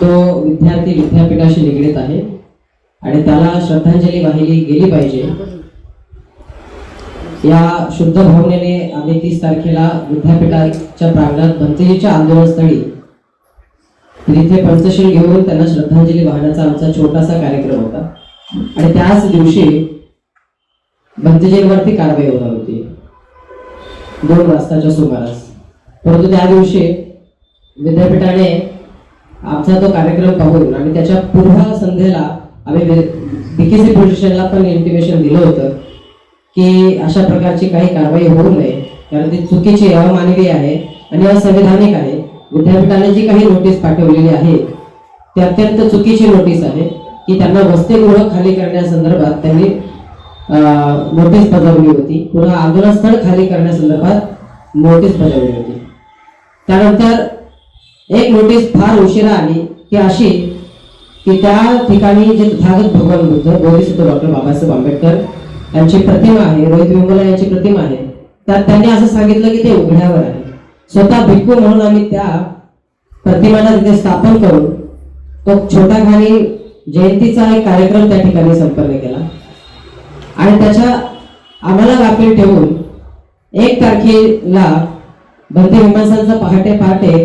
तो विद्यार्थी विद्यापीठाशी निगडीत आहे आणि त्याला श्रद्धांजली वाहिली गेली पाहिजे या शुद्ध भावनेने आम्ही 30 तारखेला विद्यापीठाच्या प्रांगणात भंतेजीच्या आंदोलनस्थळी तिथे पंचशील घेऊन त्यांना श्रद्धांजली वाहण्याचा आमचा छोटासा कार्यक्रम होता. आणि त्याच दिवशी भंतेजींवरती कारवाई होणार होती 2 वाजताच्या सुमारास. परंतु त्या दिवशी विद्यापीठाने आमचा तो कार्यक्रम पाहून आणि त्याच्या पूर्व संध्येला आम्ही बीकेसी पोलीस स्टेशनला पण इंटिमेशन दिलं होतं की अशा प्रकारची काही कारवाई होऊ नये, कारण ती चुकीची, अमानवी आहे आणि असंविधानिक आहे. विद्यापीठाने जी काही नोटीस पाठवलेली आहे ती अत्यंत चुकीची नोटीस आहे की त्यांना वसतिगृह खाली करण्यासंदर्भात त्यांनी नोटीस बजावली होती, पुन्हा आंदोलनस्थळ खाली करण्यासंदर्भात नोटीस बजावली होती. त्यानंतर एक नोटीस फार उशिरा आली की अशी की त्या ठिकाणी जे तथागत भगवान बुद्ध बोधिसत्व डॉक्टर बाबासाहेब आंबेडकर यांची प्रतिमा आहे, रोहित वेमुला यांची प्रतिमा आहे, त्यात त्यांनी असं सांगितलं की ते उघड्यावर आहे. स्वतः भिक्खू म्हणून आम्ही त्या प्रतिमाला तिथे स्थापन करून तो छोटा खाली जयंतीचा एक कार्यक्रम त्या ठिकाणी संपन्न केला. आणि त्याच्या आम्हाला गाफील ठेवून 1 तारखेला भंते विमानसांचा पहाटे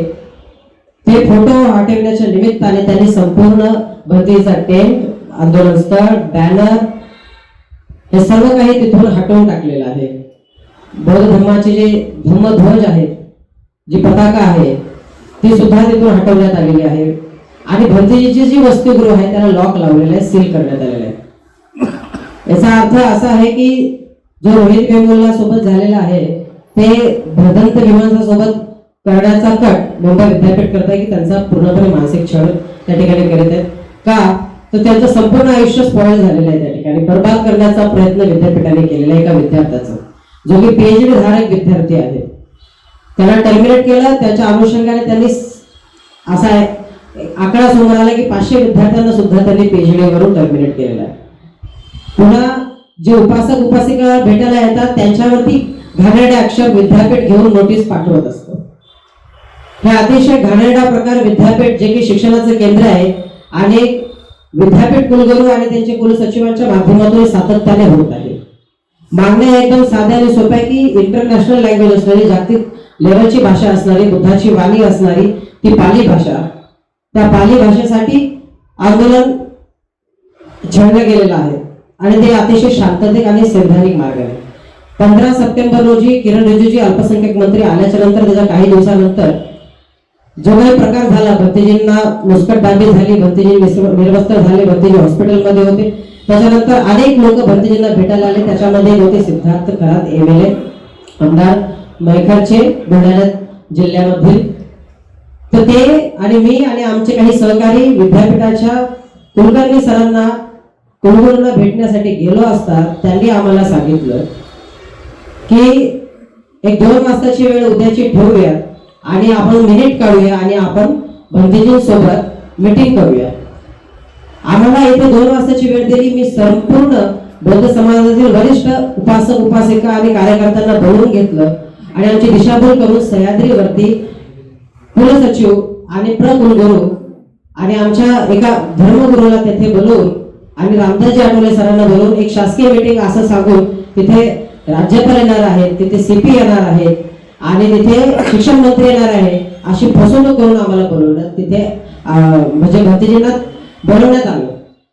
ते फोटो हटवण्याच्या निमित्ताने त्यांनी संपूर्ण भंतेचा टेंट, आंदोलनस्थळ, बॅनर हे सर्व काही तिथून हटवून टाकलेलं आहे. बौद्ध धर्माचे जे धम्मध्वज आहेत, जी पताका आहे ती सुद्धा तिथून हटवण्यात आलेली आहे. आणि भंतेजीची जी वसतिगृह आहे त्याला लॉक लावलेलं आहे, सील करण्यात आलेलं आहे. याचा अर्थ असा आहे की जो रोहित वेमुलला सोबत झालेला आहे ते भदंत विमानाच्या सोबत करण्याचा कट मुंबई विद्यापीठ करत आहे की त्यांचा पूर्णपणे मानसिक छळ त्या ठिकाणी करीत आहेत. का तर त्यांचं संपूर्ण आयुष्य स्पॉइल झालेलं आहे, त्या ठिकाणी बर्बाद करण्याचा प्रयत्न विद्यापीठाने केलेला आहे एका विद्यार्थ्याचा, जो की पीएचडी धारक विद्यार्थी आहे. त्यांना टर्मिनेट केलं. त्याच्या अनुषंगाने त्यांनी असा आकडा समोर आला की 500 विद्यार्थ्यांना सुद्धा त्यांनी पीएचडी वरून टर्मिनेट केलेला आहे. पुन्हा जे उपासक उपासिका भेटायला येतात त्यांच्यावरती घाणेरडे अक्षर विद्यापीठ घेऊन नोटीस पाठवत असतं. हे अतिशय घाणेरडा प्रकार विद्यापीठ, जे की शिक्षणाचं केंद्र आहे, आणि विद्यापीठ कुलगुरू आणि त्यांचे कुलसचिवांच्या माध्यमातून सातत्याने होत आहे. मागण्या एकदम साध्या आणि सोप्या की इंटरनॅशनल लँग्वेज असणारी, जागतिक लेवलची भाषा असणारी, बुद्धाची वाणी असणारी ती पाली भाषा, त्या पाली भाषेसाठी आंदोलन छेडलं गेलेलं आहे आणि ते अतिशय शांततेत आणि सैद्धांतिक मार्गाने. 15 सप्टेंबर रोजी किरण रिजिजू अल्पसंख्याक मंत्री आल्याच्या नंतर, त्याच्या काही दिवसानंतर जो काही प्रकार झाला, भंतेजींना मुस्कटदाबी झाली, भंतेजी निर्वस्त्र झाले, भंतेजी हॉस्पिटलमध्ये होते. त्याच्यानंतर अनेक लोक भंतेजींना भेटायला आले. त्याच्यामध्ये होते सिद्धार्थ खरात एमएलए, आमदार मैखरचे बुलढाणा जिल्ह्यामधील. तर ते आणि मी आणि आमचे काही सहकारी विद्यापीठाच्या कुलकर्णी सरांना कुलगुरूंना भेटण्यासाठी गेलो असता त्यांनी आम्हाला सांगितलं की एक 2 वाजताची वेळ उद्याची ठेवूया आणि आपण मिनिट काढूया आणि आपण भंतेजींसोबत मीटिंग करूया. आम्हाला इथे 2 वाजताची वेळ दिली. मी संपूर्ण बौद्ध समाजातील वरिष्ठ उपासक उपासिका आणि कार्यकर्त्यांना बोलवून घेतलं आणि आमची दिशाभूल करून सह्याद्रीवरती कुलसचिव आणि प्रकुलगुरू आणि आमच्या एका धर्मगुरूला तेथे बोलवून आणि रामदासजी आठवले सरांना बोलवून एक शासकीय मीटिंग असं सांगून तिथे राज्यपाल येणार आहेत, तिथे सीपी येणार आहेत आणि तिथे शिक्षण मंत्री येणार आहे अशी फसवणूक करून आम्हाला बोलवलं. तिथे म्हणजे भंतेजींना बोलवण्यात आलं.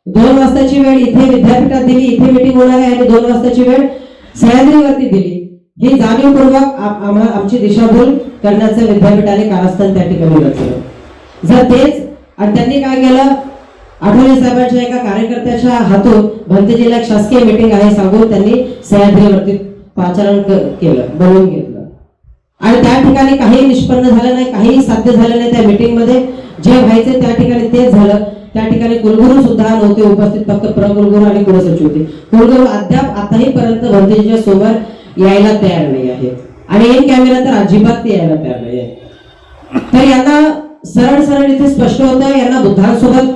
2 वाजताची वेळ इथे विद्यापीठात दिली, इथे मीटिंग होणार आहे आणि 2 वाजताची वेळ सह्याद्रीवरती दिली. ही जाणीवपूर्वक आमची दिशाभूल करण्याचं विद्यापीठाने कारस्थान त्या ठिकाणी रचलं. जर तेच आणि त्यांनी काय केलं, आठवले साहेबांच्या एका कार्यकर्त्याच्या हातून भंतेजीला एक शासकीय मीटिंग आहे सांगून त्यांनी सह्याद्रीवरती पाचारण केलं, बोलवून घेतलं आणि त्या ठिकाणी काही निष्पन्न झालं नाही, काही साध्य झालं नाही. त्या मीटिंग मध्ये जे व्हायचे त्या ठिकाणी तेच झालं. त्या ठिकाणी कुलगुरू सुद्धा नव्हते उपस्थित, फक्त प्रकुलगुरू आणि कुलसचिव होते. कुलगुरू अद्याप आताही पर्यंत भंतेजीच्या समोर यायला तयार नाही आहेत आणि इन कॅमेरा तर अजिबात ते यायला तयार नाही आहे. तर यांना सरळ सरळ इथे स्पष्ट होतं, यांना बुद्धांसोबत,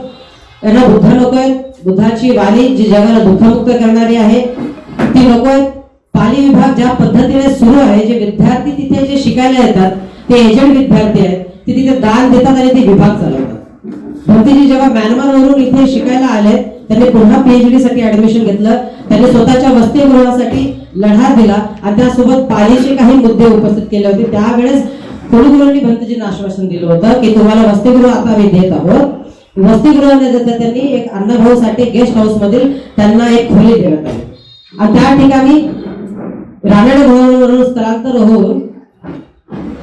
यांना बुद्ध नको आहेत. बुद्धाची वाणी जी जगाला दुःखमुक्त करणारी आहे ती नको आहेत. पाली विभाग ज्या पद्धतीने सुरू आहे, जे विद्यार्थी तिथे जे शिकायला येतात ते एजंट विद्यार्थी आहेत, ते तिथे दान देतात आणि ते विभाग चालवतात. भंतेजी जेव्हा म्यानमारवरून इथे शिकायला आले त्यांनी पुन्हा पीएचडी साठी ऍडमिशन घेतलं. त्यांनी स्वतःच्या वसतिगृहासाठी लढा दिला आणि त्यासोबत पालीचे काही मुद्दे उपस्थित केले होते. त्यावेळेस कुलगुरूंनी भंतेजींना आश्वासन दिलं होतं की तुम्हाला वसतिगृह आता आम्ही देत आहोत. वसतिगृह न देता त्यांनी एक अण्णाभाऊसाठी गेस्ट हाऊस मधील त्यांना एक खोली देण्यात आली आणि त्या ठिकाणी रानडे भवनावरून स्थलांतर होऊन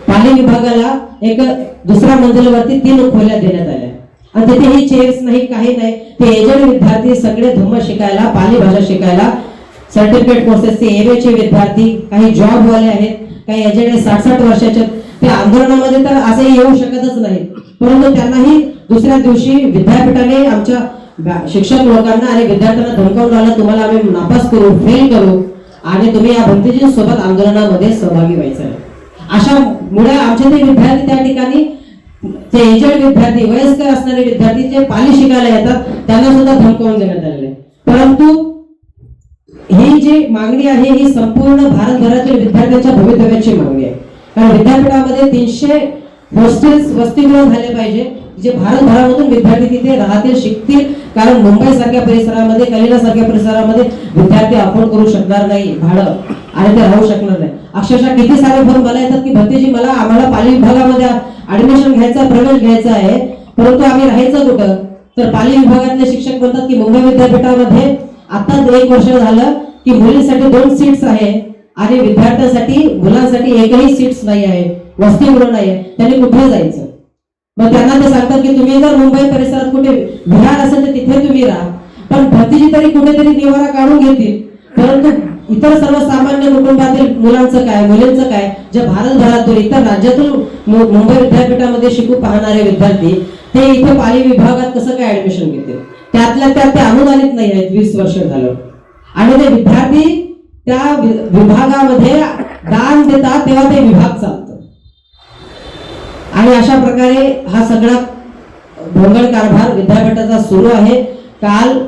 पाली विभागाला एक दुसऱ्या मंजिलीवरती 3 खोल्या देण्यात आल्या आणि तिथेही चेअर्स नाही, काही नाही. ते एजंट विद्यार्थी सगळे धम्म शिकायला, पाली भाषा शिकायला, सर्टिफिकेट कोर्सेसचे एमए चे विद्यार्थी, काही जॉब वाले आहेत, काही एजंट 60-60 वर्षाचे. ते आंदोलनामध्ये तर असे येऊ शकतच नाही, परंतु त्यांनाही दुसऱ्या दिवशी विद्यापीठाने आमच्या शिक्षक लोकांना आणि विद्यार्थ्यांना धमकावून आलं, तुम्हाला आम्ही नापास करू, फेल करू आणि तुम्ही या भंतेजींसोबत आंदोलनामध्ये सहभागी व्हायचं आहे. अशा मुळे आमचे ते विद्यार्थी त्या ठिकाणी, ते एजंट विद्यार्थी, वयस्कर असणारे विद्यार्थी जे पाली शिकायला येतात त्यांना सुद्धा धमकावून देण्यात आलेले. परंतु ही जी मागणी आहे ही संपूर्ण भारतभरातील विद्यार्थ्यांच्या भवितव्याची मागणी आहे. कारण विद्यापीठामध्ये 300 हॉस्टेल्स, वसतिगृह झाले पाहिजे जे भारतभरामधून विद्यार्थी तिथे राहतील, शिकतील. कारण मुंबई सारख्या परिसरामध्ये, कलिला सारख्या परिसरामध्ये विद्यार्थी अफोर्ड करू शकणार नाही भाडं आणि ते राहू शकणार नाही. अक्षरशः किती सारे फोन मला येतात की भंतेजी आम्हाला पाली विभागामध्ये ऍडमिशन घ्यायचा, प्रवेश घ्यायचा आहे, परंतु आम्ही राहायचं कुठं. तर पाली विभागातले शिक्षक म्हणतात की मुंबई विद्यापीठामध्ये आता 1 वर्ष झालं की मुलींसाठी 2 सीट्स आहे आणि विद्यार्थ्यांसाठी, मुलांसाठी एकही सीट्स नाही आहे, वसतिगृह नाही आहे, त्यांनी कुठे जायचं. मग त्यांना ते सांगतात की तुम्ही जर मुंबई परिसरात कुठे विहार असेल तर तिथे तुम्ही राहा, पण भतीजी तरी कुठेतरी निवारा काढून घेतील, परंतु इतर सर्वसामान्य कुटुंबातील मुलांचं काय, मुलींचं काय, जे भारतभरातून इतर राज्यातून मुंबई विद्यापीठामध्ये शिकू पाहणारे विद्यार्थी ते इथे पाली विभागात कसं काय ऍडमिशन घेतील? त्यातल्या त्यात ते अनुदानित नाही आहेत 20 वर्ष झालं, आणि ते विद्यार्थी त्या विभागामध्ये दान देतात तेव्हा ते विभाग चालतो. आणि अशा प्रकारे हा सगळा भोंगळ कारभार विद्यापीठाचा सुरू आहे. काल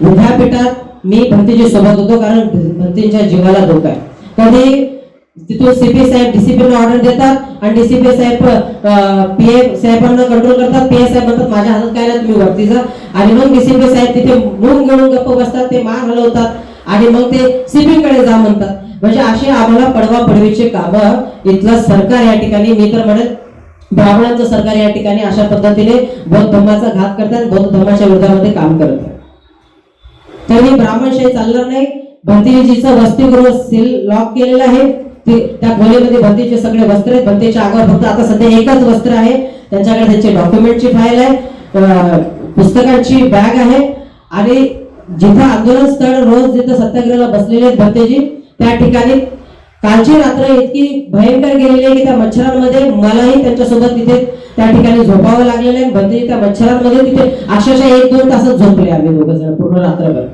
विद्यापीठात मी भंतीजी सोबत होतो, कारण भंतींच्या जीवाला धोका आहे. कधी तिथून सीपी साहेब डीसीपीला ऑर्डर देतात आणि डीसीपी साहेब पीए साहेबांना कंट्रोल करतात. पीए साहेब म्हणतात माझ्या हातात काय नाही, तुम्ही वरती जा. आणि मग डीसीपी साहेब तिथे मूग घेऊन गप्प बसतात, ते मान हलवतात आणि मग ते सीपी कडे जा म्हणतात. म्हणजे असे आम्हाला पडवा पडवीचे काम इथलं सरकार या ठिकाणी, मी तर म्हणत ब्राह्मणांचं सरकार या ठिकाणी अशा पद्धतीने बौद्ध धर्माचा घात करतात, बौद्ध धर्माच्या विरोधामध्ये काम करत आहे. तरी ब्राह्मणशाही चालणार नाही. भंतीजीचं वसतिगृह सील लॉक केलेलं आहे. त्या खोलीमध्ये भंतीचे सगळे वस्त्र आहेत. भंतीच्या अंगावर फक्त आता सध्या एकच वस्त्र आहे. त्यांच्याकडे त्यांचे डॉक्युमेंटची फाईल आहे, पुस्तकांची बॅग आहे. आणि जिथं आंदोलन स्थळ रोज जिथं सत्याग्रहाला बसलेले आहेत भंतेजी, त्या ठिकाणी कालची रात्र इतकी भयंकर गेलेली आहे की त्या मच्छरांमध्ये मलाही त्यांच्यासोबत तिथे त्या ठिकाणी झोपावं लागलेलं आहे. भंतेजी त्या मच्छरांमध्ये तिथे अक्षरशः 1-2 तासच झोपले आम्ही दोघं जण पूर्ण रात्रभर.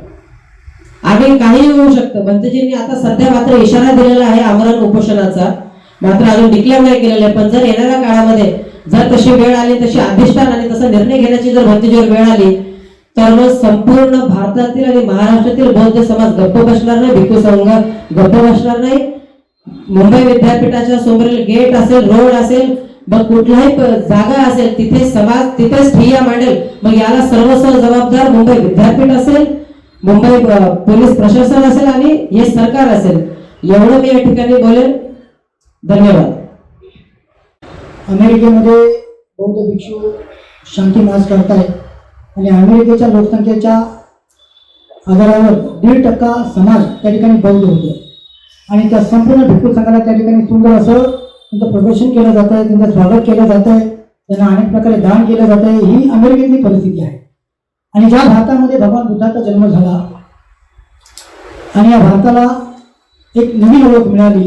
आणि काही होऊ शकतं. भंतेजींनी आता सध्या मात्र इशारा दिलेला आहे आमरण उपोषणाचा, मात्र अजून डिक्लेअर नाही केलेला आहे. पण जर येणाऱ्या काळामध्ये जर तशी वेळ आली, तशी अधिष्ठान आणि तसा निर्णय घेण्याची जर भंतेजीवर वेळ आली, तर मग संपूर्ण भारतातील आणि महाराष्ट्रातील बौद्ध समाज गप्प बसणार नाही, भिक्खू संघ गप्प बसणार नाही. मुंबई विद्यापीठाच्या समोरील गेट असेल, रोड असेल, मग कुठलाही जागा असेल, तिथे समाज तिथेच ठिय्या मांडेल. मग याला सर्वस्व जबाबदार मुंबई विद्यापीठ असेल, मुंबई पोलीस प्रशासन असेल आणि हे सरकार असेल. एवढं मी या ठिकाणी बोलेन. धन्यवाद. अमेरिकेमध्ये बौद्ध भिक्षू शांती मार्च करतायत आणि अमेरिकेच्या लोकसंख्येच्या आधारावर 1.5% समाज त्या ठिकाणी बौद्ध होतो. आणि त्या संपूर्ण भिक्खू संघाला त्या ठिकाणी सुंदर असं त्यांचं प्रदर्शन केलं जात आहे, त्यांचं स्वागत केलं जात आहे, त्यांना अनेक प्रकारे दान केलं जात आहे. ही अमेरिकेतली परिस्थिती आहे. आणि ज्या भारतामध्ये भगवान बुद्धाचा जन्म झाला आणि या भारताला एक नवीन ओळख मिळाली,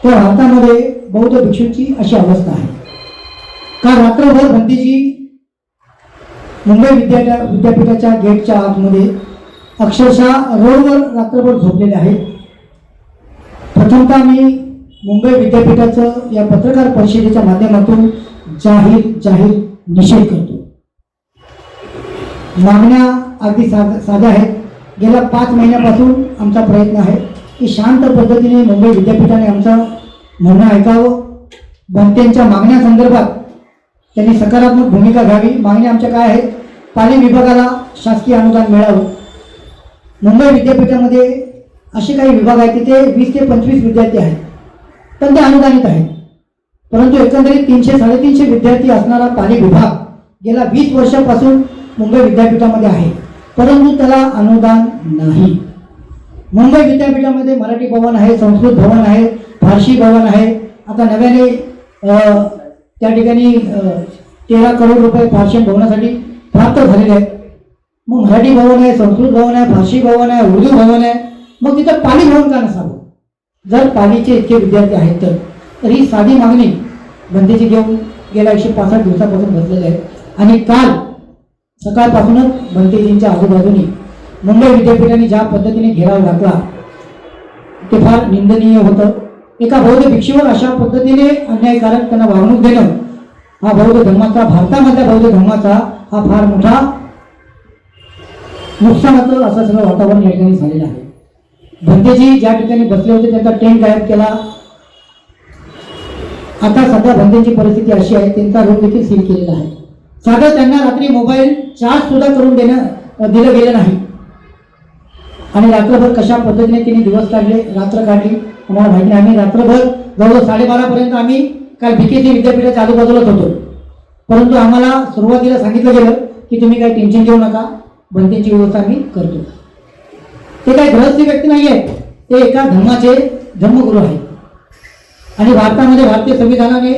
त्या भारतामध्ये बौद्ध भिक्षूंची अशी अवस्था आहे. काल रात्रभर भंतेजी मुंबई विद्यापीठाच्या गेटच्या आतमध्ये अक्षरशः रोडवर रात्रभर झोपलेले आहेत. प्रथमतः मी मुंबई विद्यापीठाचं या पत्रकार परिषदेच्या माध्यमातून जाहीर निषेध करतो. मागण्या अगदी साध्या आहेत. गेल्या 5 महिन्यापासून आमचा प्रयत्न आहे की शांत पद्धतीने मुंबई विद्यापीठाने आमचं म्हणणं ऐकावं. भंतेंच्या मागण्या संदर्भात त्यांनी सकारात्मक भूमिका घ्यावी. मागण्या आमच्या काय आहेत? पाली विभागाला शासकीय अनुदान मिळावं. मुंबई विद्यापीठामध्ये असे काही विभाग आहेत तिथे 20 ते 25 विद्यार्थी आहेत, पण ते अनुदानित आहेत. परंतु एकंदरीत 300-350 विद्यार्थी असणारा पाली विभाग गेल्या 20 वर्षापासून मुंबई विद्यापीठामध्ये आहे, परंतु त्याला अनुदान नाही. मुंबई विद्यापीठामध्ये मराठी भवन आहे, संस्कृत भवन आहे, फारसी भवन आहे. आता नव्याने त्या ठिकाणी 13 करोड रुपये फारसी भवनासाठी प्राप्त झालेले आहेत. मग मराठी भवन आहे, संस्कृत भवन आहे, फारसी भवन आहे, उर्दू भवन आहे, मग तिथं पाली भवन का नसावं? जर पालीचे इतके विद्यार्थी आहेत तर ही साधी मागणी भंतेजी घेऊन गेल्या 165 दिवसापासून बसलेले आहेत. आणि काल सकाळपासूनच भंतेजींच्या आजूबाजूनी मुंबई विद्यापीठाने ज्या पद्धतीने घेराव घातला ते फार निंदनीय होतं. एका बौद्ध भिक्षूवर अशा पद्धतीने अन्यायकारक त्यांना वागणूक देणं हा बौद्ध धर्माचा, भारतामधल्या बौद्ध धर्माचा हा फार मोठा नुकसानाचं असं सगळं वातावरण या ठिकाणी झालेलं आहे. भंतेजी ज्या ठिकाणी बसले होते त्यांचा टेंट गायब केला. आता सध्या भंतेची परिस्थिती अशी आहे, त्यांचा रूम देखील सील केलेला आहे. साधं त्यांना रात्री मोबाईल चार्ज सुद्धा करून दिलं गेलं नाही. आणि रात्रभर कशा पद्धतीने त्यांनी दिवस काढले, रात्र काढली आम्हाला माहिती नाही. आम्ही रात्रभर जवळजवळ 12:30पर्यंत आम्ही काल बीकेसी विद्यापीठाच्या आजूबाजूलाच होतो. परंतु आम्हाला सुरुवातीला सांगितलं गेलं की तुम्ही काही टेन्शन घेऊ नका, भंतेची व्यवस्था आम्ही करतो. ते काही गृहस्थ व्यक्ती नाही आहेत, ते एका धर्माचे धर्मगुरू आहेत. आणि भारतामध्ये भारतीय संविधानाने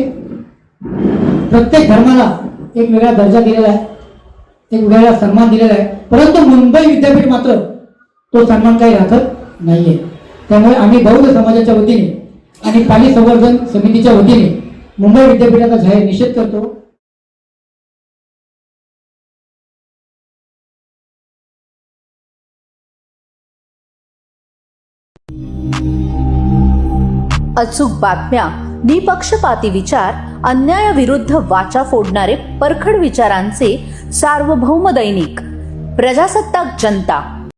प्रत्येक धर्माला एक वेगळा दर्जा दिलेला आहे, एक वेगळा सन्मान दिलेला आहे, परंतु मुंबई विद्यापीठ मात्र तो सन्मान काही राखत नाहीये. त्यामुळे आम्ही बौद्ध समाजाच्या वतीने आणि पाली संवर्धन समितीच्या वतीने मुंबई विद्यापीठाचा जाहीर निषेध करतो. अचूक बातम्या, निपक्षपाती विचार, अन्यायाविरुद्ध वाचा फोडणारे परखड विचारांचे सार्वभौम दैनिक प्रजासत्ताक जनता.